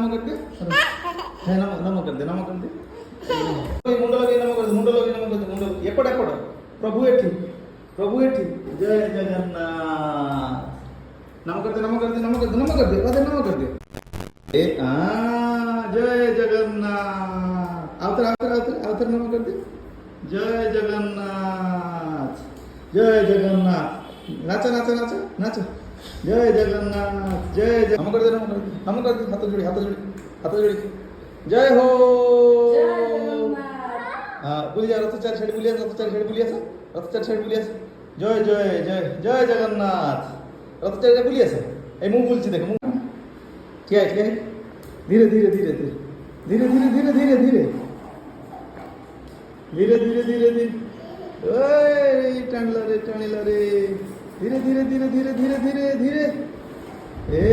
नमो कर दे है नमो कर दे मुंड लगे नमो कर दे मुंड लगे नमो कर दे मुंड एपट एपट प्रभु एठी जय जगन्नाथ नमो कर दे नमो कर दे नमो कर दे नमो कर दे राधे नमो कर दे ए जय जगन्नाथ आवतर नमो कर दे जय जगन्नाथ नाचा नाचा नाचा नाचा जय जगन्नाथ नमो कर दे नमो कर दे हाथ जोड़ी जय हो बुलिया रथ चार साइड बुलिया रथ चार साइड बुलिया जय जय जय जय जगन्नाथ रथ चार साइड बुलिया ए मुंह बोलছি দেখো মুখ ঠিক আছে ধীরে ধীরে ধীরে ধীরে ধীরে ধীরে ধীরে ধীরে ধীরে धीरे धीरे धीरे धीरे ओए टाणला रे धीरे धीरे धीरे धीरे धीरे धीरे धीरे ए